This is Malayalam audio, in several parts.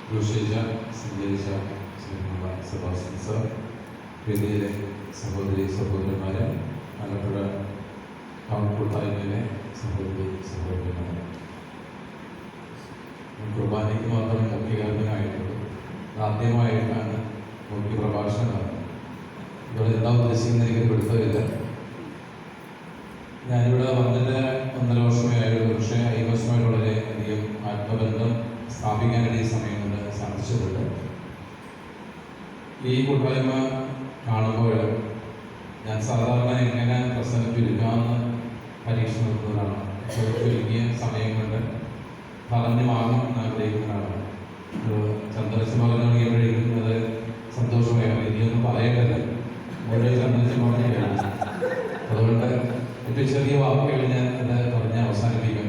ഘോഷിച്ച സഞ്ചരിച്ച ശ്രീമൂല സെബാസ്റ്റ്യൻ സർ, വേദിയിലെ സഹോദരി സഹോദരന്മാരെ, ആലപ്പുഴ ടൗൺ കൂട്ടായ്മയിലെ സഹോദരി സഹോദരന്മാരെ, കുർബാനയ്ക്ക് മാത്രമേ മുഖ്യകാരണമായിട്ടുള്ളൂ. ആദ്യമായിട്ടാണ് മുഖ്യ പ്രഭാഷണം നടന്നത്. ഇവിടെ എന്താ ഉദ്ദേശിക്കുന്നത് എനിക്ക് പിടുത്തമില്ല. ഞാനിവിടെ വന്നിട്ട് 1.5 വർഷമേ ആയുള്ളൂ. പക്ഷേ 5 വർഷമായിട്ട് വളരെ അധികം ആത്മബന്ധം സ്ഥാപിക്കാനായിട്ട് ഈ സമയം കൊണ്ട് സാധിച്ചിട്ടുണ്ട്. ഈ കൂട്ടായ്മ കാണുമ്പോൾ ഞാൻ സാധാരണ എങ്ങനെ പ്രസംഗം ചുരുക്കാമെന്ന് പരീക്ഷ നടത്തുന്നതാണ്. ചുരുക്കിയ സമയം കൊണ്ട് പറഞ്ഞു വാങ്ങും എന്ന് ആഗ്രഹിക്കുന്നതാണ്. ചന്ദ്രച്ച് പറഞ്ഞു തുടങ്ങിയപ്പോഴേക്കും അത് സന്തോഷമായിരുന്നു. ഇനിയൊന്നും പറയേണ്ടത് ഓരോ ചന്ദ്രച്ച് പറഞ്ഞാണ്. അതുകൊണ്ട് ഏറ്റവും ചെറിയ വാക്കുകൾ ഞാൻ അത് പറഞ്ഞ് അവസാനിപ്പിക്കും.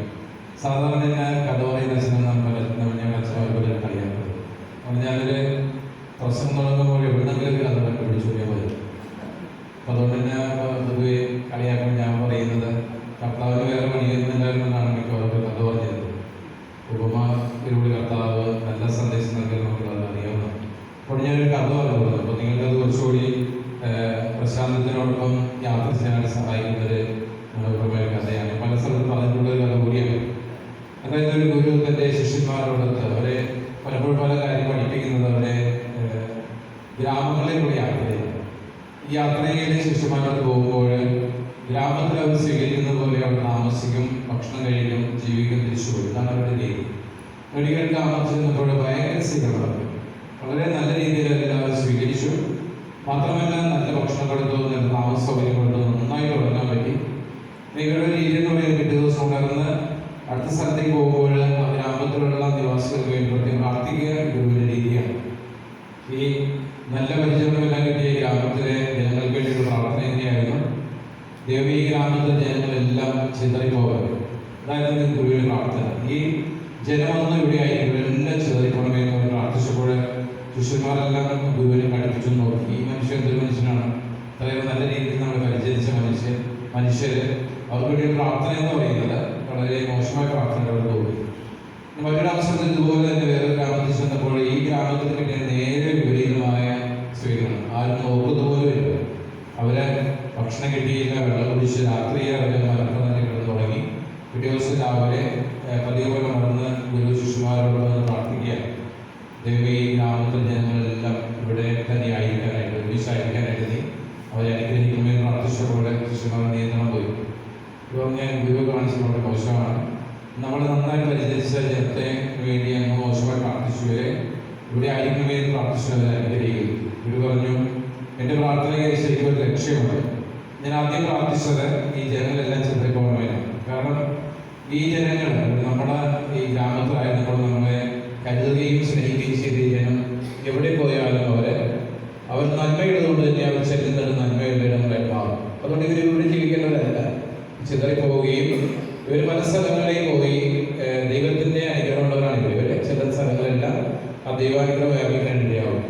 സാധാരണ ഞാൻ കഥ പറയുന്ന ഞാൻ അച്ഛനവരെ കളിയാക്കുന്നത്. അപ്പോൾ ഞാനൊരു പ്രസംഗം തുടങ്ങുമ്പോൾ എവിടെന്നെങ്കിലും കഥ പിടിച്ചു പോയാൽ മതി. അപ്പം അതുകൊണ്ട് തന്നെ പൊതുവെ കളിയാക്കാൻ ഞാൻ പറയുന്നത് കർത്താവിന് വേറെ പണിയുന്നുണ്ടായിരുന്നെന്നാണ് മിക്കവാറും കഥ പറഞ്ഞത്. ഉപമായിലൂടെ കർത്താവ് നല്ല സന്ദേശം നൽകി നമുക്കത് അറിയാവുന്ന. അപ്പോൾ ഞാനൊരു കഥ പറഞ്ഞത്. അപ്പോൾ നിങ്ങൾക്കത് കുറച്ചുകൂടി പ്രശാന്തത്തിനോടൊപ്പം യാത്ര ചെയ്യാനായിട്ട് സഹായിക്കുന്നൊരു മനോഹരമായ കഥയാണ്. പല സ്ഥലത്തും പറഞ്ഞിട്ടുള്ള ഒരു കഥ കൂടിയാണ്. അതായത് ഒരു ഗുരു തൻ്റെ ശിഷ്യന്മാരോടൊത്ത് അവരെ പലപ്പോഴും പല കാര്യം പഠിപ്പിക്കുന്നത് അവരെ ഗ്രാമങ്ങളിലേക്കുള്ള യാത്രയാണ്. ഈ യാത്രയിൽ ശിഷ്യന്മാരോട് പോകുമ്പോൾ ഗ്രാമത്തിൽ അവർ സ്വീകരിക്കുന്ന പോലെ അവർ താമസിക്കും, ഭക്ഷണം കഴിക്കും, ജീവിക്കും, തിരിച്ചു പോകും. ഇതാണ് അവരുടെ രീതി. ഒരിക്കൽ താമസിച്ചപ്പോൾ ഭയങ്കര സ്വീകരണം, വളരെ നല്ല രീതിയിൽ എല്ലാവരും സ്വീകരിച്ചു. മാത്രമല്ല നല്ല ഭക്ഷണം കൊടുത്തു, നല്ല താമസ സൗകര്യം കൊടുത്തു, നന്നായിട്ട് ഉറങ്ങാൻ പറ്റി. ഇവരുടെ രീതി എന്ന് പറയുന്നത് പിറ്റേ ദിവസം ഉണർന്ന് അടുത്ത സ്ഥലത്തേക്ക് പോകുമ്പോൾ ആ ഗ്രാമത്തിലുള്ള നിവാസികൾക്ക് വേണ്ടി പ്രത്യേകം പ്രാർത്ഥിക്കുക ഗുരുവിൻ്റെ രീതിയാണ്. ഈ നല്ല പരിചയമെല്ലാം കിട്ടിയ ഗ്രാമത്തിലെ ജനങ്ങൾക്ക് വേണ്ടിയുള്ള പ്രാർത്ഥന എങ്ങനെയായിരുന്നു? ദൈവം ഈ ഗ്രാമത്തിലെ ജനങ്ങളെല്ലാം ചിതറിപ്പോകരുത്, അതായിരുന്നു ഗുരുവിൻ്റെ പ്രാർത്ഥന. ഈ ജനമൊന്നും ഇവിടെയായിരിക്കും, എല്ലാം ചിതറിപ്പോകണമേ എന്ന് പ്രാർത്ഥിച്ചപ്പോൾ ശിഷ്യന്മാരെല്ലാം ഗുരുവിനെ കടുപ്പിച്ചു നോക്കി. ഈ മനുഷ്യൻ എന്തൊരു മനുഷ്യനാണ്, അതായത് നല്ല രീതിയിൽ നമ്മൾ പരിചരിച്ച മനുഷ്യര് അവർക്ക് വേണ്ടി പ്രാർത്ഥന എന്ന് പറയുന്നത് വളരെ മോശമായ പ്രാർത്ഥനകൾ തോന്നി. മറ്റൊരു അവസരത്തിൽ ഇതുപോലെ തന്നെ വേറൊരു ഗ്രാമത്തിൽ ചെന്നപ്പോൾ ഈ ഗ്രാമത്തിൽ കിട്ടിയ നേരെ വിപരീതമായ സ്വീകരണം. ആരും നോക്കുന്ന പോലും ഇല്ല. അവരെ ഭക്ഷണം കിട്ടിയില്ല, വെള്ളം കുടിച്ച് രാത്രിയെ അവരെ മലപ്പം തന്നെ കിടന്നു തുടങ്ങി. പിറ്റേ ദിവസം രാവിലെ പതിവ് പോലെ മറന്ന് ഗുരു ശിഷ്യന്മാരോട് വന്ന് പ്രാർത്ഥിക്കുക, ദൈവം ഈ ഗ്രാമത്തിൽ ജനങ്ങളെല്ലാം ഇവിടെ തന്നെ ആയിരിക്കാനായിട്ട്, ഒരുമിച്ചായിരിക്കാനായിട്ട് നീ അവരെ അനുഗ്രഹിക്കുമെന്ന് പ്രാർത്ഥിച്ചപ്പോൾ ശിഷ്യന്മാരുടെ നിയന്ത്രണം പോയി. ഇപ്പോൾ ഞാൻ ഗുരു കാണിച്ചത് വളരെ മോശമാണ്. നമ്മൾ നന്നായി പരിചരിച്ച ജനത്തെ വേണ്ടി അങ്ങ് മോശമായി പ്രാർത്ഥിച്ചവരെ ഇവിടെ ആയിരിക്കുമെന്ന് പ്രാർത്ഥിച്ചവരെ അനുഗ്രഹിക്കും. ഗുരു പറഞ്ഞു, എൻ്റെ പ്രാർത്ഥനയ്ക്ക് ശരിക്കും ഒരു ലക്ഷ്യമുണ്ട്. ഞാൻ ആദ്യം പ്രാർത്ഥിച്ചത് ഈ ജനങ്ങളെല്ലാം ചിന്തപ്പോകണമെന്ന്. കാരണം ഈ ജനങ്ങൾ നമ്മുടെ ഈ ഗ്രാമത്തിലായിരുന്നപ്പോൾ നമ്മളെ കരുതുകയും സ്നേഹിക്കുകയും ചെയ്ത ഈ ജനം എവിടെ പോയാലും അവർ നന്മയുള്ളതുകൊണ്ട് തന്നെ അവർ ചെല്ലുന്നത് നന്മയുള്ള ഇടങ്ങളായി മാറും. അതുകൊണ്ട് ഇവർ ഇവിടെ ജീവിക്കേണ്ടവരല്ല, ചിതറിപ്പോവുകയും ഇവർ പല സ്ഥലങ്ങളിലേക്ക് പോയി ദൈവത്തിൻ്റെ അനുഗ്രഹമുള്ളവരാണ് ഇവർ. ചില സ്ഥലങ്ങളെല്ലാം ആ ദൈവാനുഗ്രഹം വ്യാപിക്കാനിടയാവും.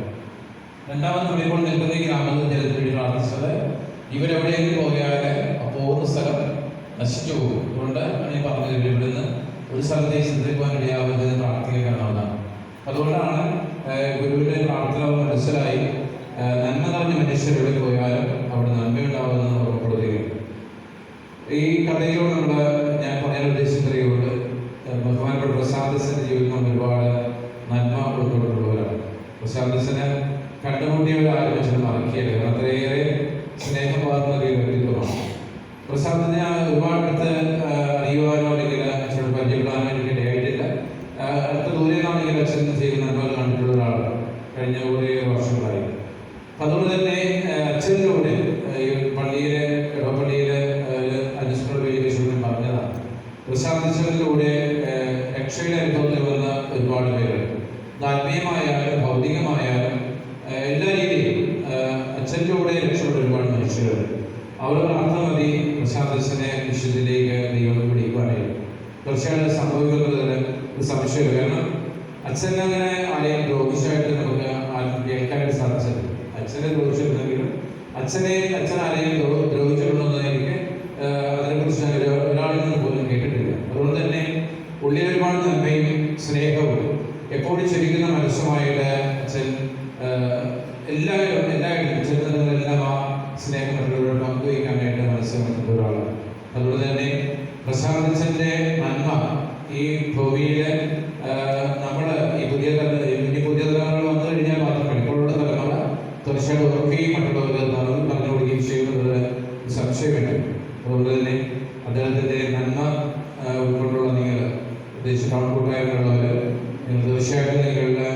രണ്ടാമത് നമ്മളിപ്പോൾ നിൽക്കുന്ന ഈ ഗ്രാമത്തിൽ ജനത്തിന് വേണ്ടി പ്രാർത്ഥിച്ചത് ഇവരെവിടെയെങ്കിലും പോയാൽ പോകുന്ന സ്ഥലം നശിച്ചു പോകും. അതുകൊണ്ട് ഞാൻ പറഞ്ഞത് ഇവിടുന്ന് ഒരു സ്ഥലത്തേക്ക് ചിന്തിക്കുവാൻ ഇടയാവുന്നത് പ്രാർത്ഥിക്കാനാണ്. അതുകൊണ്ടാണ് ഗുരുവിൻ്റെ പ്രാർത്ഥന മനസ്സിലായി നന്മ നിറഞ്ഞ മനുഷ്യരെവിടെ പോയാലും അവിടെ നന്മയുണ്ടാവുമെന്ന് ഉറപ്പെടുത്തുകയാണ്. ഈ കഥയിലൂടെ ഞാൻ പറയാൻ ഉദ്ദേശിക്കുന്നവരോട് ബഹുമാനപ്പെട്ട പ്രസാദസിന്റെ ജീവിതം നമ്മൾ ഒരുപാട് നന്മ ഉൾക്കൊണ്ടിട്ടുള്ളവരാണ്. പ്രസാദസിനെ കണ്ടുമുട്ടിയവരെ ആരംഭിച്ചത് മറക്കിയത് അത്രയേറെ സ്നേഹം പകർന്ന ഒരു വ്യക്തിത്വമാണ്. പ്രസാദത്തിനെ ഒരുപാട് അടുത്ത് അറിയുവാനോ അല്ലെങ്കിൽ അച്ഛനോട് പരിചയപ്പെടാനോ എനിക്ക് ഇടയായിട്ടില്ല. അടുത്ത ദൂരെയാണെങ്കിൽ അച്ഛൻ ചെയ്യുന്ന നന്മകൾ കണ്ടിട്ടുള്ള ഒരാളാണ് കഴിഞ്ഞ കുറേ വർഷങ്ങളായി. അതുകൊണ്ട് തന്നെ അച്ഛനിലൂടെ പള്ളിയിലെ ഇടപള്ളിയിലെ അനുസ്മരണ വേദികളിലൂടെ പറഞ്ഞതാണ്, പ്രസാദിച്ചതിലൂടെ രക്ഷയുടെ അനുഭവത്തിൽ വന്ന ഒരുപാട് പേര് ആത്മീയമായാലും ഭൗതികമായാലും എല്ലാ രീതിയിലും അച്ഛനിലൂടെ രക്ഷപ്പെട്ട ഒരുപാട് മനുഷ്യരുണ്ട്. അവരുടെ അർത്ഥം മതി പ്രസാദനെ വിശുദ്ധിയിലേക്ക് ദൈവം പിടിക്കുവാനായി. തീർച്ചയായിട്ടും സംഭവിക്കുന്നതിൽ ഒരു സംശയമില്ല. കാരണം അച്ഛൻ അങ്ങനെ ആരെയും ദ്രോഹിച്ചായിട്ട് നമുക്ക് ആരും കേൾക്കാനായിട്ട് സാധിച്ചത്. അച്ഛനെ ദ്രോഹിച്ചിരുന്നെങ്കിലും അച്ഛൻ ആരെയും ദ്രോഹിച്ചിട്ടുണ്ടെന്ന് എനിക്ക് അതിനെക്കുറിച്ച് ഞാൻ ഒരാളിൽ നിന്ന് പോലും കേട്ടിട്ടില്ല. അതുകൊണ്ട് തന്നെ ഉള്ളിൽ ഒരുപാട് നന്മയും സ്നേഹവും എപ്പോഴും ചലിക്കുന്ന മനസ്സുമായിട്ട് അച്ഛൻ എല്ലാവരും ചെറുതെല്ലാം ആ സ്നേഹം മറ്റുള്ളവരോട് പങ്കുവയ്ക്കാനായിട്ട് മനസ്സിലാക്കുന്ന ഒരാളാണ്. അതുകൊണ്ട് തന്നെ പ്രസാദച്ചൻ്റെ നന്മ ഈ ഭൂമിയിൽ നമ്മൾ ഈ പുതിയ തലമുറകൾ വന്നു കഴിഞ്ഞാൽ മാത്രമേ ഇപ്പോഴുള്ള തലമുറ തീർച്ചയായിട്ടും ഓർക്കുകയും മറ്റുള്ളവർക്ക് പറഞ്ഞു കൊടുക്കുകയും ചെയ്യുന്നത് സംശയമില്ല. അതുകൊണ്ട് തന്നെ അദ്ദേഹത്തിൻ്റെ നന്മ ഉൾക്കൊണ്ടുള്ള നിങ്ങൾ ഉദ്ദേശിച്ച ടൗൺ കൂട്ടായ്മയുള്ളവർ നിങ്ങൾ തീർച്ചയായിട്ടും നിങ്ങളുടെ